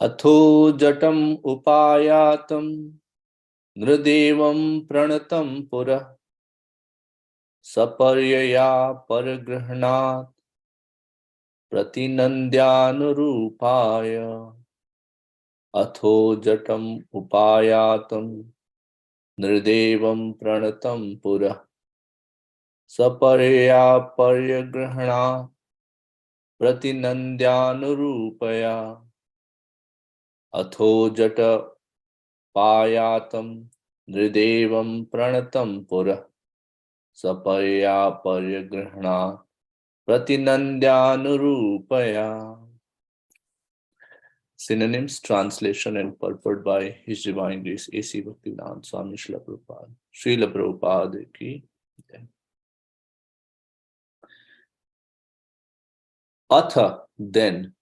अथो जटम उपायातम नृदेवं प्रणतं पुरः सपर्यया परगृह्णात् प्रतिनन्द्यानुरूपाय। अथो जटम उपायातम नृदेवं प्रणतं पुरः सपर्यया परगृह्णात् प्रतिनन्द्यानुरूपया। अथो जट पायातं नृदेवं प्रणतं पुरः सपर्या पर्यगृह्णात् प्रतिनन्द्यानुरूपया। Synonyms, translation and purport by His Divine Grace A.C. Bhaktivedanta Swami Srila Prabhupada. Srila Prabhupada ki jai. Atha, then,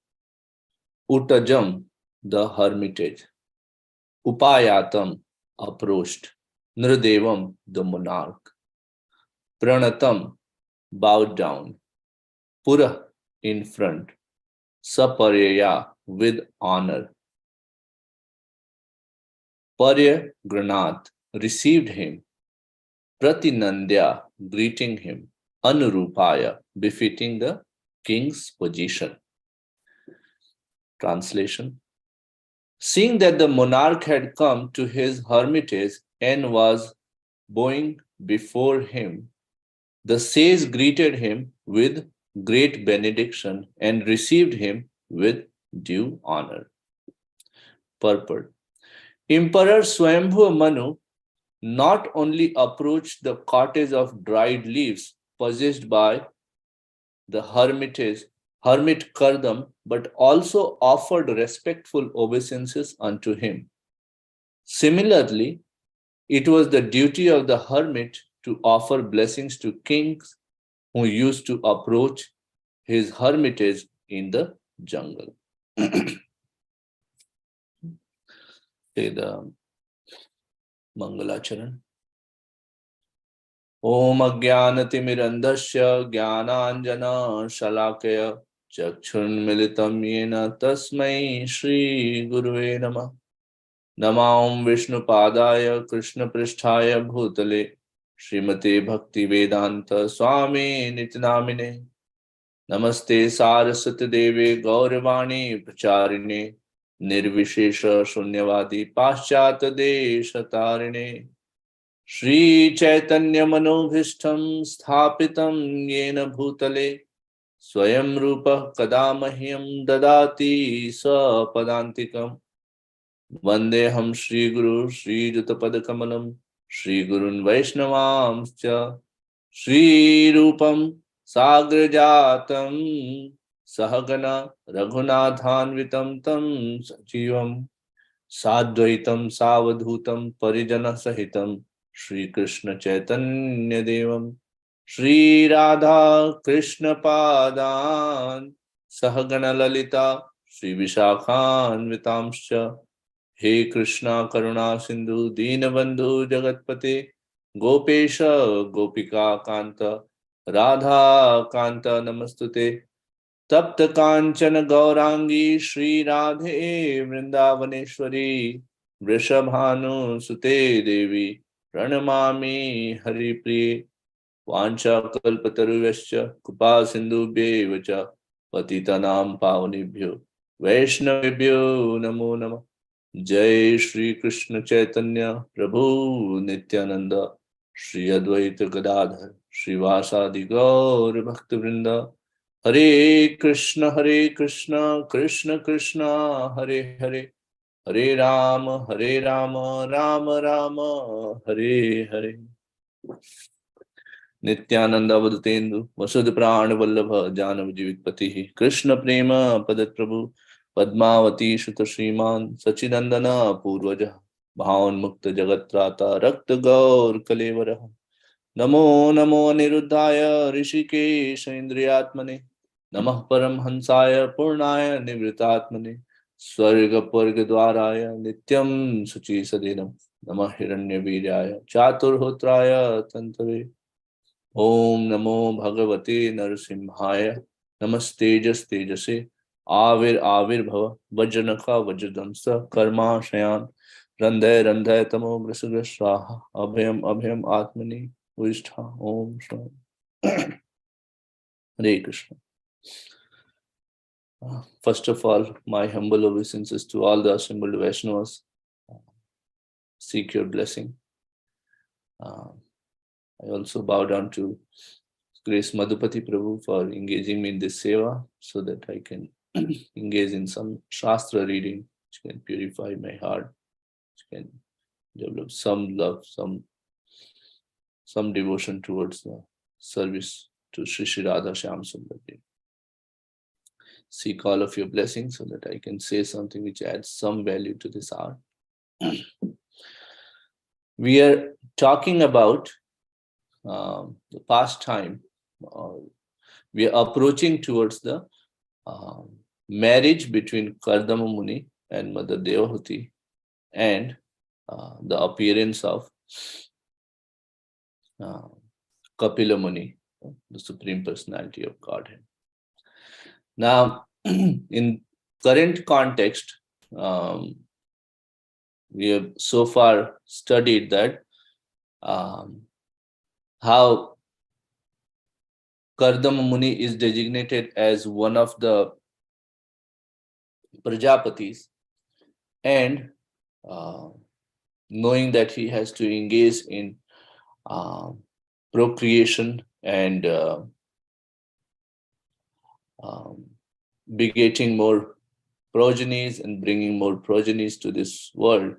Uttajam, the hermitage, Upayatam, approached, Nrdevam, the monarch, Pranatam, bowed down, Pura, in front, Saparyaya, with honor. Parya Granath received him, Pratinandya, greeting him, Anurupaya, befitting the king's position. Translation. Seeing that the monarch had come to his hermitage and was bowing before him, the sage greeted him with great benediction and received him with due honor. Purport. Emperor Swayambhu Manu not only approached the cottage of dried leaves possessed by the hermit Kardam, but also offered respectful obeisances unto him. Similarly, it was the duty of the hermit to offer blessings to kings who used to approach his hermitage in the jungle. Say the Mangalacharan. Om Ajnanatimirandhasya Jnananjana Shalakaya Chakshunmilitam Yena Tasmai Shri Guruve Namah. Namam Vishnu Padaya Krishna Pristhaya Bhutale Srimate Bhakti Vedanta Swami Nityanamine. Namaste Saraswati Deve Gauravani Pracharine Nirvishesha Shunyavadi Paschata Deshatarine Shri Chaitanya Manobhishtam Sthapitam Yena Bhutale Swayam Rupa Kadamahyam Dadati Sapadantikam Vandeham Shri Guru Shri Jutapada Kamalam Shri Gurun Vaishnavamscha Shri Rupam Sagrajatam Sahagana Raghunathanvitam Tam Sajivam Sadvaitam Savadhutam Parijana Sahitam Shri Krishna Chaitanya Devam Shri Radha Krishna Padan Sahagana Lalita Shri Vishakhan Vitamscha He Krishna Karuna Sindhu Deenabandhu Jagatpate Gopesha Gopika Kanta Radha Kanta Namastute तप्त कांचन गौरांगी श्री राधे वृंदावनेश्वरी वृषभानुसुते देवी प्रणमामि हरिप्रिये वाञ्छाकल्पतरुभ्यश्च कृपा सिन्धुभ्येव च पतितानां पावनेभ्यो वैष्णवेभ्यो नमो नमः। जय श्री कृष्ण चैतन्य प्रभु नित्यानंद श्री अद्वैत गदाधर श्रीवासादि गौर भक्तवृंद हरे कृष्ण कृष्ण कृष्ण हरे हरे हरे राम राम राम हरे हरे। नित्यानंद अवधूतेन्दु वसुध प्राण वल्लभ जानव जीवितपति कृष्ण प्रेम पदत प्रभु पद्मावती सुत श्रीमान सचिनंदन पूर्वज भावन्मुक्त जगत्राता रक्त गौर कलेवर नमो नमो अनिरुद्धाय ऋषिकेश इंद्रियात्मने नमः परम हंसाय पूर्णाय निवृतात्मने स्वर्ग पर्ग द्वाराय नित्यं शुचि सदेनम नमः हिरण्यवीर्याय चातुर्होत्राय तंतवे ओम नमो भगवते नरसिंहाय नमस्तेजस्तेजसे आविर्भव वज्रनखा वज्रदंस कर्माशयान रंधय रंधय तमो ग्रसग्रस्वाहा अभयम अभयम आत्मनि विष्ठा Om Shanti. Hare Krishna. First of all, my humble obeisances to all the assembled Vaishnavas. Seek your blessing. I also bow down to Grace Madhupati Prabhu for engaging me in this seva so that I can engage in some Shastra reading which can purify my heart, which can develop some love, some devotion towards the service to Sri Sri Radha Shyam Sundar Dev. Seek all of your blessings so that I can say something which adds some value to this hour. We are talking about the past time. We are approaching towards the marriage between Kardama Muni and Mother Devahuti and the appearance of Kapila Muni, the Supreme Personality of Godhead. Now, in current context, we have so far studied that how Kardama Muni is designated as one of the Prajapatis, and knowing that he has to engage in procreation and begetting more progenies and bringing more progenies to this world,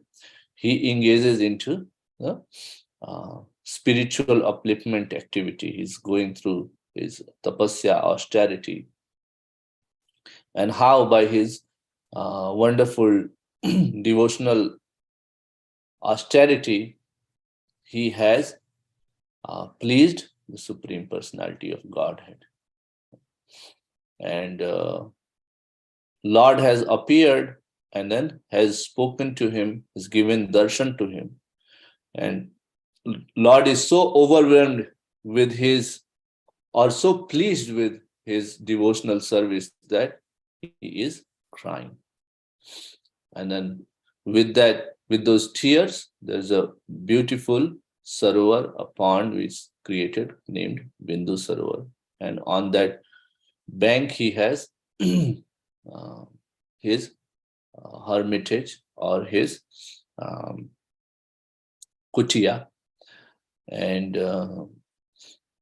he engages into the spiritual upliftment activity. He's going through his tapasya, austerity, and how by his wonderful devotional austerity, he has pleased the Supreme Personality of Godhead. And Lord has appeared and then has spoken to him, has given darshan to him. And Lord is so overwhelmed with his, or so pleased with his devotional service that he is crying. And then with those tears, there's a beautiful sarovar, a pond which is created named Bindu Sarovar. And on that bank, he has his hermitage or his kutia. And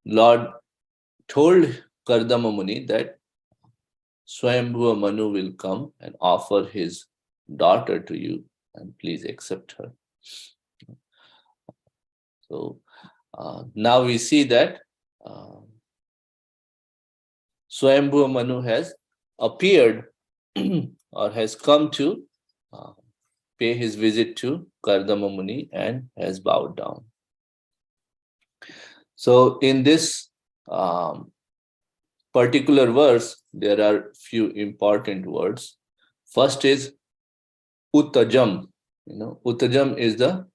Lord told Kardama Muni that Swayambhuva Manu will come and offer his daughter to you, and please accept her. So now we see that Swayambhuva Manu has appeared or has come to pay his visit to Kardama Muni and has bowed down. So in this particular verse, there are few important words. First is Uttajam. Uttajam is the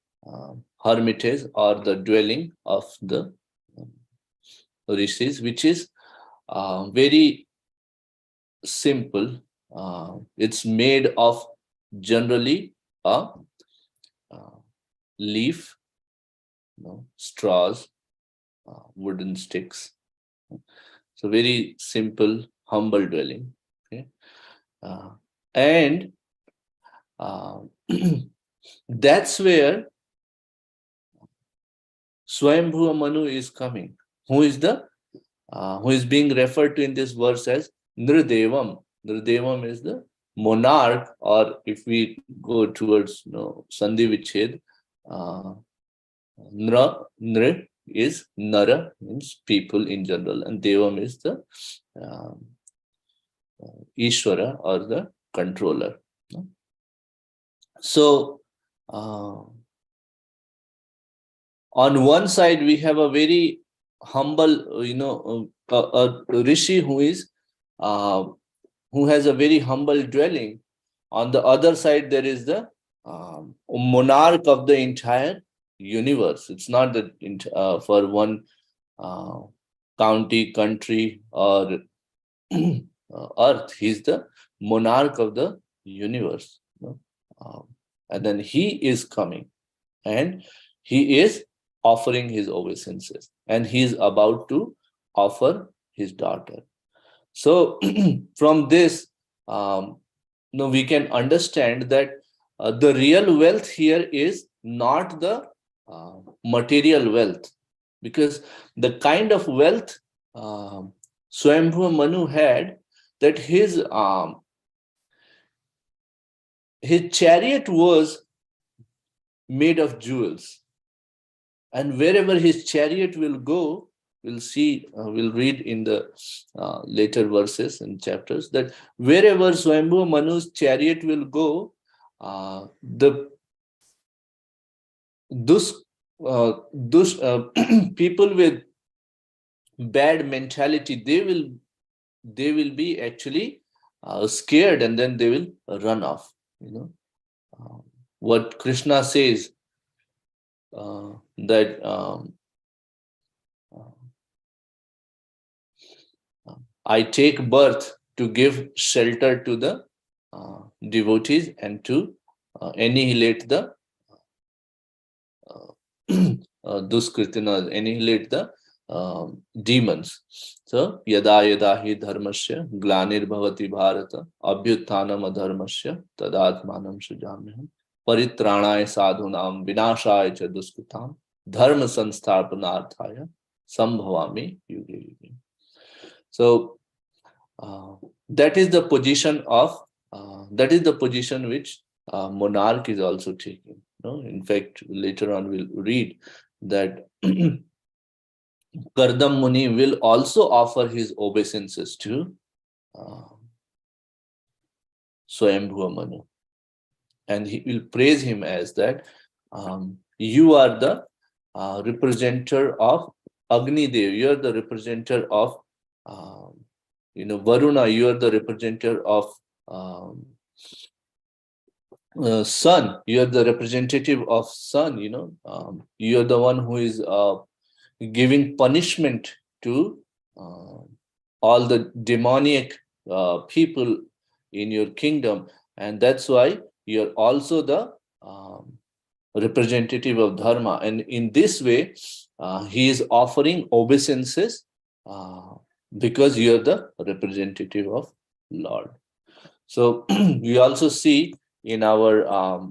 hermitage or the dwelling of the rishis, which is very simple. It's made of generally a leaf, straws, wooden sticks. So very simple, humble dwelling. Okay, and that's where Swayambhuva Manu is coming. Who is being referred to in this verse as Nridevam. Nridevam is the monarch, or if we go towards Sandhi Vichhed, Nra is Nara, means people in general, and Devam is the Ishvara or the controller. So on one side we have a very humble, a rishi who has a very humble dwelling. On the other side there is the monarch of the entire universe. It's not that for one county, country, or earth. He's the monarch of the universe. And then he is coming, and he is offering his obeisances, and he is about to offer his daughter. So from this, we can understand that the real wealth here is not the material wealth, because the kind of wealth Swayambhu Manu had, that his chariot was made of jewels, and wherever his chariot will go, we'll read in the later verses and chapters, that wherever Swayambhu Manu's chariot will go, the those people with bad mentality, they will be actually scared, and then they will run off. What Krishna says, that I take birth to give shelter to the devotees and to annihilate the duskritina, annihilate the demons. So, yada yada hi dharmasya glanir bhavati bharata abhyuthanam adharmasya tadatmanam sujamyaham paritranaya sadhunam vinashaya cha duskritam dharma sansthapanarthaya sambhavami yuge yuge. So that is the position which monarch is also taking. In fact, later on we'll read that Kardam Muni will also offer his obeisances to Swayambhu Manu, and he will praise him as that you are the representative of Agni Dev, you are the representative of Varuna, you are the representative of sun, you are the representative of sun. You are the one who is giving punishment to all the demoniac people in your kingdom, and that's why you're also the representative of dharma. And in this way, he is offering obeisances because you're the representative of Lord. So we also see in our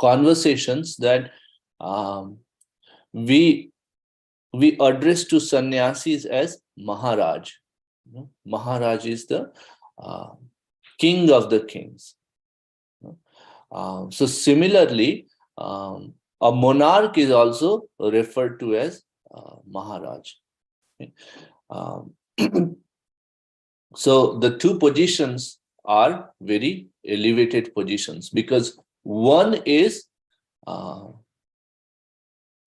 conversations that we address to sannyasis as Maharaj. Maharaj is the king of the kings. So similarly, a monarch is also referred to as Maharaj. So the two positions are very elevated positions, because one is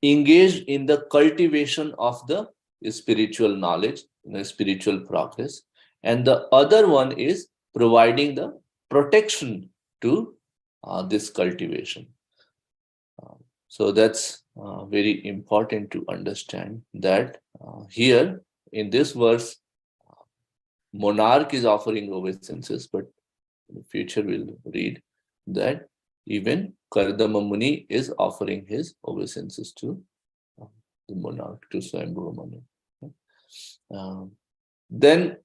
engaged in the cultivation of the spiritual knowledge, spiritual progress, and the other one is providing the protection to this cultivation. So that's very important to understand that here in this verse, monarch is offering obeisances, but in the future we'll read that even Kardama Muni is offering his obeisances to the monarch, to Swayambhu Manu. Then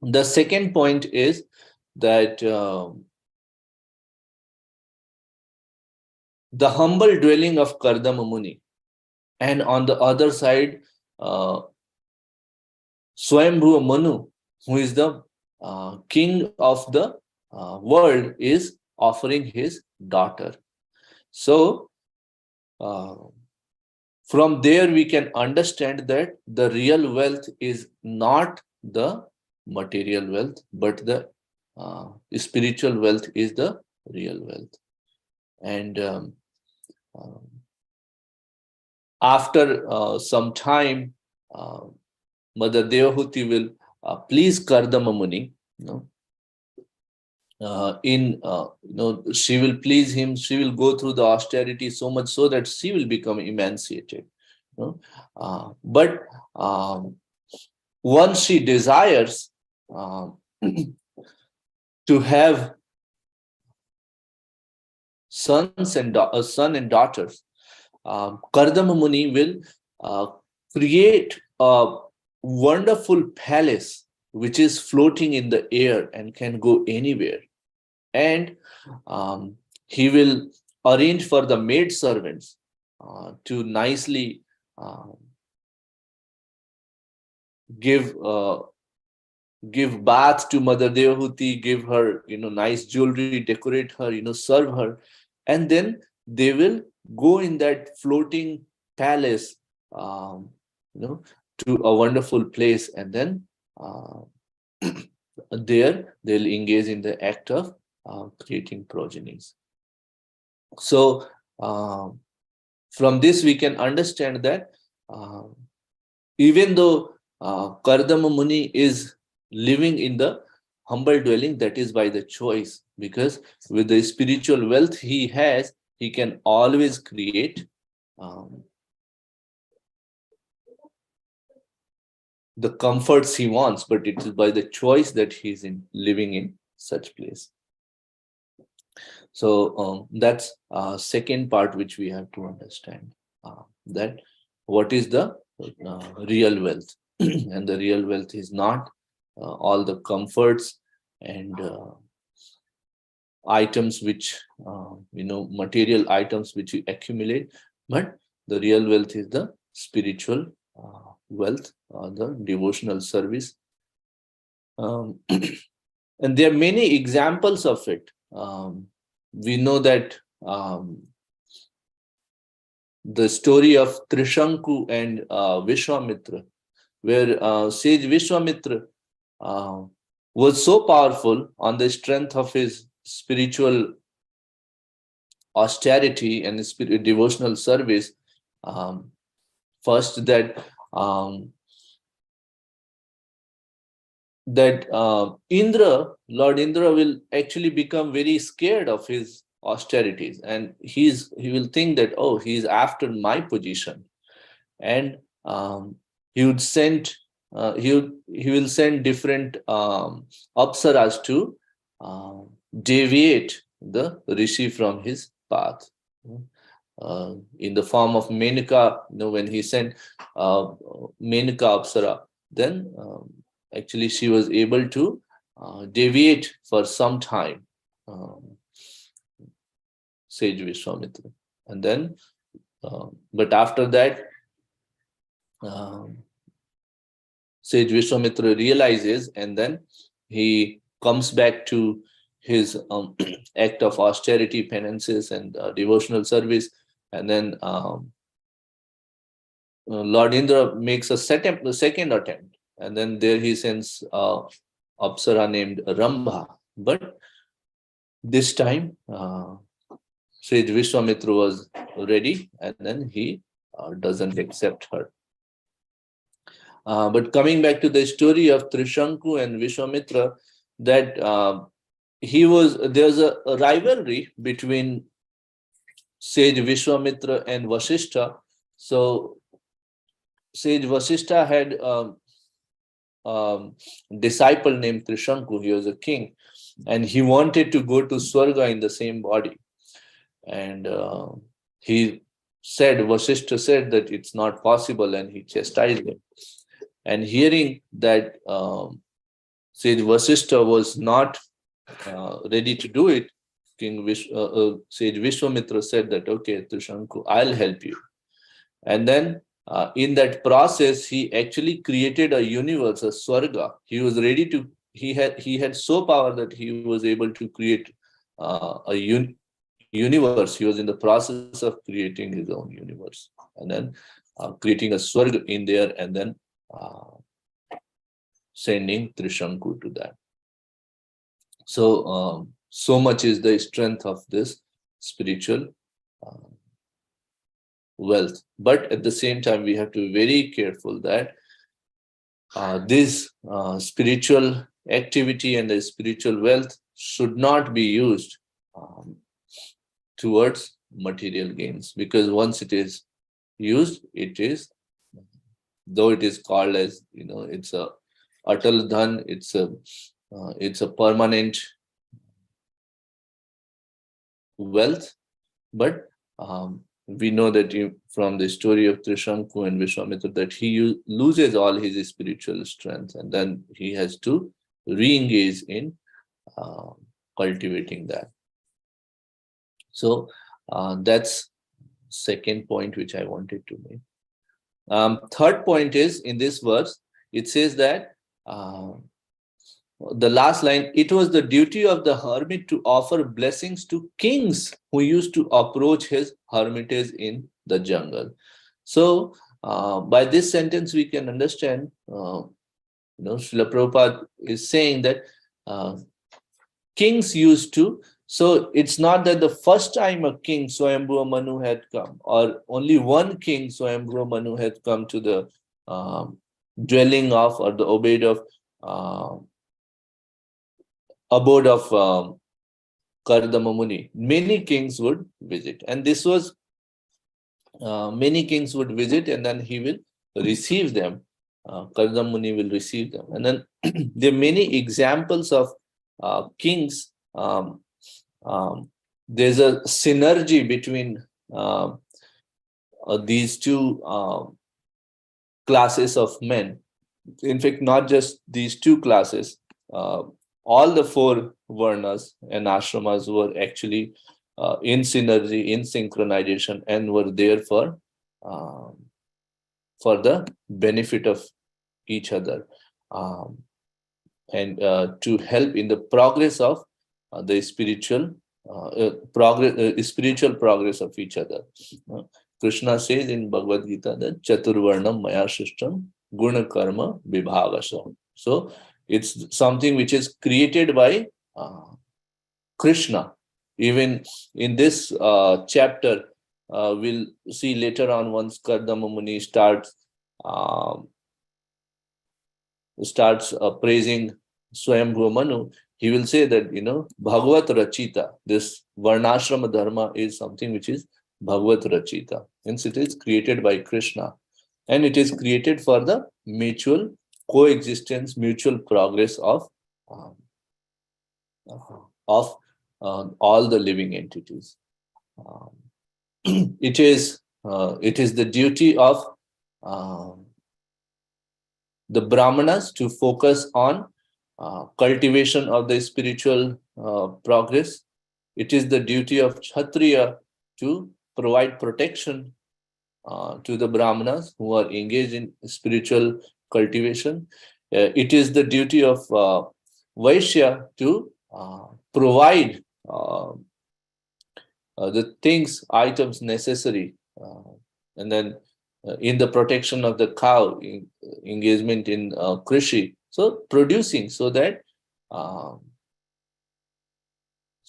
the second point is that the humble dwelling of Kardama Muni, and on the other side, Swayambhu Manu, who is the king of the world, is offering his daughter. So from there we can understand that the real wealth is not the material wealth, but the spiritual wealth is the real wealth. And after some time, Mother Devahuti will please Kardama Muni. She will please him. She will go through the austerity so much so that she will become emancipated. know. But once she desires to have son and daughters, Kardama Muni will create a wonderful palace which is floating in the air and can go anywhere. And he will arrange for the maid servants to nicely give give bath to Mother Devahuti, give her, nice jewelry, decorate her, serve her, and then they will go in that floating palace, you know, to a wonderful place, and then there they'll engage in the act of creating progenies. So from this we can understand that even though Kardama Muni is living in the humble dwelling, that is by the choice, because with the spiritual wealth he has, he can always create the comforts he wants, but it is by the choice that he's living in such place. So that's second part which we have to understand, that what is the real wealth. And the real wealth is not all the comforts and items which material items which you accumulate, but the real wealth is the spiritual wealth, the devotional service. And there are many examples of it. We know that the story of Trishanku and Vishwamitra, where sage Vishwamitra was so powerful on the strength of his spiritual austerity and his devotional service. First, that Lord Indra will actually become very scared of his austerities, and he will think that, oh, he's after my position, and he would send he will send different apsaras to deviate the rishi from his path. In the form of Menaka, when he sent Menaka Apsara, then actually she was able to deviate for some time sage Vishwamitra. And then, but after that, sage Vishwamitra realizes, and then he comes back to his act of austerity, penances, and devotional service. And then Lord Indra makes a second attempt, and then there he sends Apsara named Rambha. But this time, Sage Vishwamitra was ready, and then he doesn't accept her. But coming back to the story of Trishanku and Vishwamitra, that there's a rivalry between Sage Vishwamitra and Vasishtha. So Sage Vasishtha had disciple named Trishanku. He was a king, and he wanted to go to Swarga in the same body. And Vasishtha said that it's not possible, and he chastised him. And hearing that Sage Vasishtha was not ready to do it, Sage Vishwamitra said that, okay, Trishanku, I'll help you. And then in that process, he actually created a universe, a Swarga. He was ready to, he had so power that he was able to create a universe. He was in the process of creating his own universe, and then creating a Swarga in there, and then sending Trishanku to that. So, so much is the strength of this spiritual wealth. But at the same time, we have to be very careful that this spiritual activity and the spiritual wealth should not be used towards material gains, because once it is used, it is, though it is called as, it's a atal dhan, it's a permanent wealth, but we know that from the story of Trishanku and Vishwamitra that he loses all his spiritual strength, and then he has to re-engage in cultivating that. So that's second point which I wanted to make. Third point is, in this verse, it says that the last line, it was the duty of the hermit to offer blessings to kings who used to approach his hermitage in the jungle. So by this sentence, we can understand, Srila Prabhupada is saying that kings used to, so it's not that the first time a king, Swayambhuva Manu, had come, or only one king, Swayambhuva Manu, had come to the dwelling of, or the abode of Kardama Muni. Many kings would visit, and this was many kings would visit, and then he will receive them. Kardama Muni will receive them, and then there are many examples of kings. There's a synergy between these two classes of men. In fact, not just these two classes. All the four varnas and ashramas were actually in synergy, in synchronization, and were there for the benefit of each other, and to help in the progress of the spiritual progress of each other. Krishna says in Bhagavad Gita that Chaturvarnam Maya Shishtam Guna Karma Vibhavasam. So it's something which is created by Krishna. Even in this chapter, we'll see later on, once Kardama Muni starts praising Swayambhuva Manu, he will say that, Bhagavat Rachita, this Varnashrama Dharma is something which is Bhagavat Rachita. Hence it is created by Krishna. And it is created for the mutual coexistence, mutual progress of all the living entities. It is the duty of the Brahmanas to focus on cultivation of the spiritual progress. It is the duty of Kshatriya to provide protection to the Brahmanas who are engaged in spiritual cultivation. It is the duty of Vaishya to provide the things, items necessary, and then in the protection of the cow, engagement in krishi, so producing, so that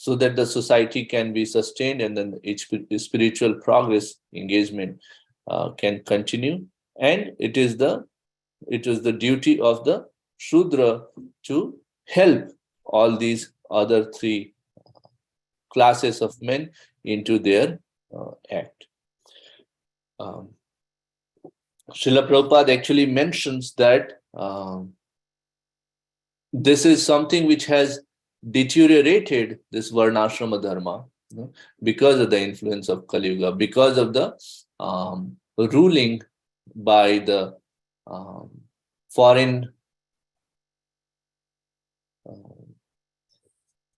the society can be sustained, and then each spiritual progress engagement can continue. And it is the duty of the Shudra to help all these other three classes of men into their act. Srila Prabhupada actually mentions that this is something which has deteriorated, this Varnashrama Dharma, because of the influence of Kali Yuga, because of the ruling by the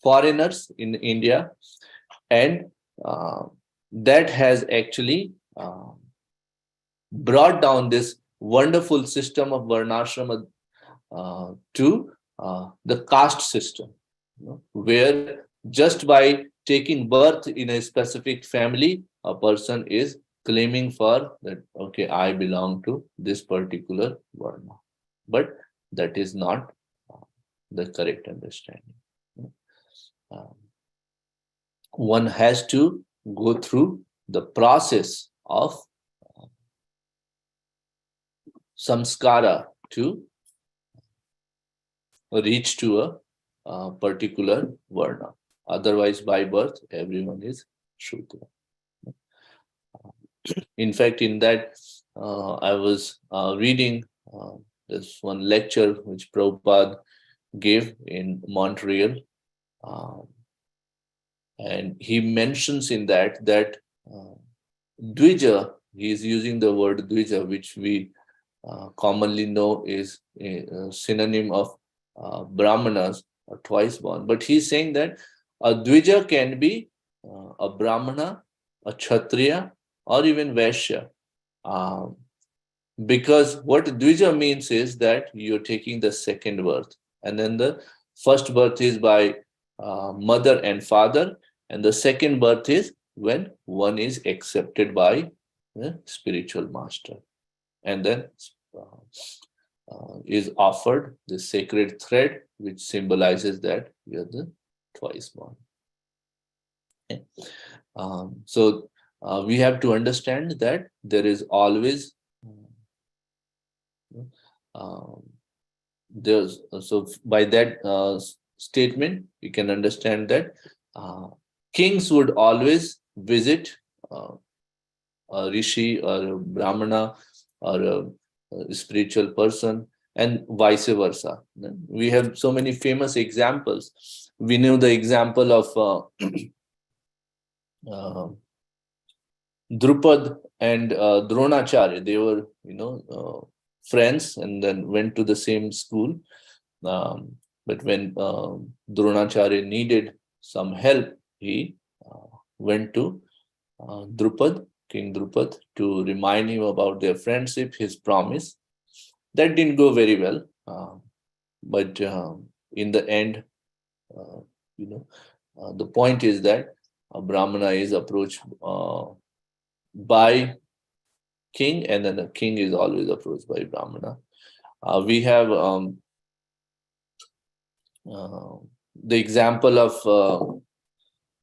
foreigners in India, and that has actually brought down this wonderful system of Varnashrama to the caste system, where just by taking birth in a specific family, a person is claiming for that, okay, I belong to this particular Varna. But that is not the correct understanding. One has to go through the process of samskara to reach to a particular Varna. Otherwise, by birth, everyone is Shudra. In fact, in that, I was reading this one lecture which Prabhupada gave in Montreal, um, and he mentions in that Dvija, he is using the word Dvija, which we commonly know is a synonym of Brahmanas or twice born. But he's saying that a Dvija can be a Brahmana, a Kshatriya, or even Vaishya. Um, because what Dvija means is that you're taking the second birth, and then the first birth is by mother and father, and the second birth is when one is accepted by the spiritual master, and then is offered the sacred thread, which symbolizes that you're the twice born. Okay. So we have to understand that there is always um, there's so by that statement we can understand that kings would always visit a rishi or a brahmana or a spiritual person, and vice versa. We have so many famous examples. We know the example of Drupad and Dronacharya. They were, friends, and then went to the same school. But when Dronacharya needed some help, he went to Drupad, King Drupad, to remind him about their friendship, his promise. That didn't go very well, but in the end, the point is that a Brahmana is approached by king, and then the king is always approached by Brahmana. We have the example of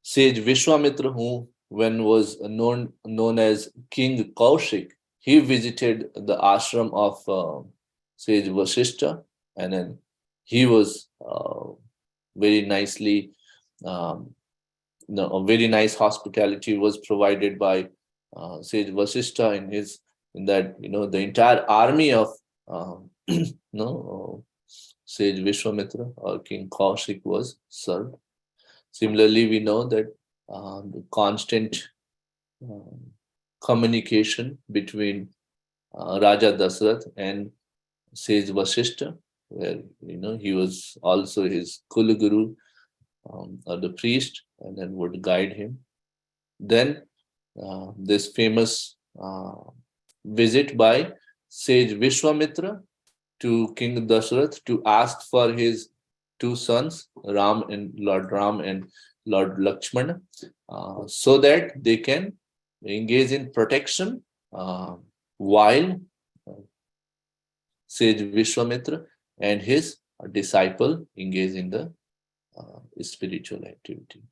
sage Vishwamitra, who, when was known as King Kaushik, he visited the ashram of sage Vasishta, and then he was very nicely, a very nice hospitality was provided by sage Vasishta in that the entire army of sage Vishwamitra or King Kaushik was served. Similarly, we know that the constant communication between Raja Dasrath and sage Vasishta, where he was also his Kulaguru or the priest, and then would guide him. Then this famous visit by sage Vishwamitra to King Dashrath to ask for his two sons, Ram and Lord Lakshmana, so that they can engage in protection while sage Vishwamitra and his disciple engage in the spiritual activity.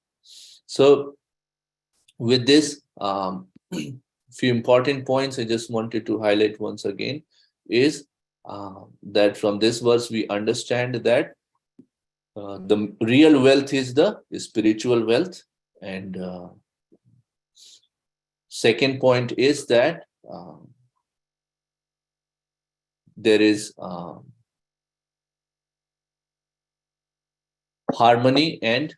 So with this, few important points I just wanted to highlight once again is that from this verse we understand that the real wealth is the spiritual wealth, and second point is that there is harmony and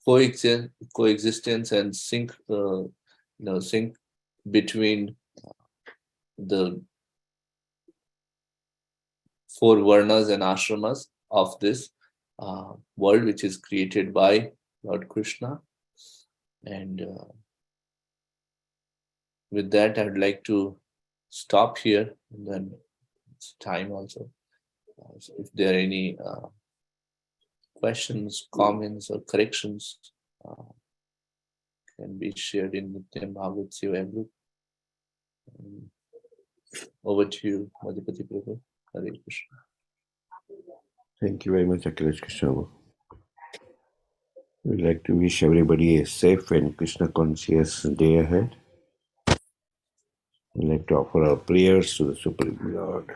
coexistence and sync between the four varnas and ashramas of this world, which is created by Lord Krishna. And with that, I'd like to stop here, and then it's time also. So if there are any questions, comments, or corrections, can be shared in Nityam Bhagavad Seva group. Over to you, Madhupati Prabhu. Hare Krishna. Thank you very much, Akhilesh Krishna. We'd like to wish everybody a safe and Krishna conscious day ahead. We'd like to offer our prayers to the Supreme Lord.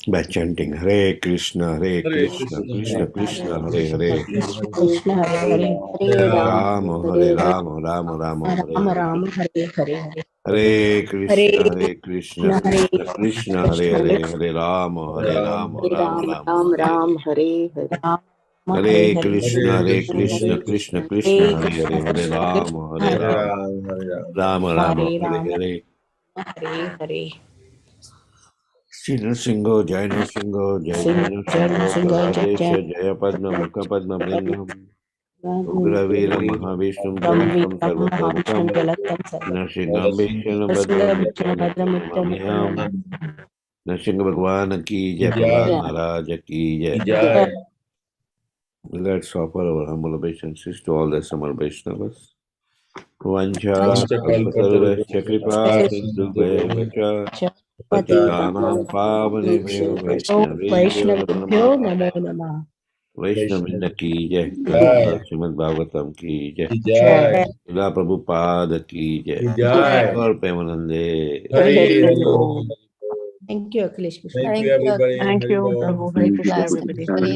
by chanting Hare Krishna, Krishna Krishna, Hare Hare, Krishna Krishna Hare Hare, Hare Hare Ram, Rama, Hare Hare Ram, Rama, Rama Rama, Hare Ram Hare, Ram, Hare Hare Hare, Hare Hare Krishna, Krishna Hare Krishna Hare Krishna, Hare Hare, Hare Rama, Hare Rama, Hare Rama Ram, Rama, Ram Hare Ram, Hare, Hare Hare, Ram Hare Hare Hare, Krishna, Krishna Krishna, Hare Hare Hare, Krishna Hare Krishna Rama, Krishna, Hare Hare Rama, Ram, Rama Rama, Hare Hare Ram, Hare. Hare Hare. Shri Nrsingo, Jai Nrsingo, Jai Sing Jai Jai Nrsingo, Singa Jai Jai Prahladesha, Jaya Padma, Mukha Padma Blingam, Ugravira Ram Mahavishnu Jalatam Vitam Mahavishnu Sarvatokam, Jalatam Sarva Narsingam Bhishana Singa Badram Vishnu Bhadram Nityam Uttam Namamyam, Narsinga Bhagwan ki Jai, Prahlad Maharaj ki Jai. Let's offer our humble obeisances to all the Samar Vaishnavas. Vancha kalpataruvasya kripa sindhubheva cha patitanam pavanebhyo Vaishnavebhyo namo Vaishnavibhyo namaha. Namo Namah. वैष्णविंद की जय, प्रभुपाद श्रीमद् भागवतम की जय, Jai शिला प्रभुपाद की जय, और प्रेमानंदे Hare Hari Krishna. बोल। Thank you, Akhilesh Krishna. Thank you, Thank you, Prabhu. Hare Hare Krishna, Krishna, everybody. everybody. Hare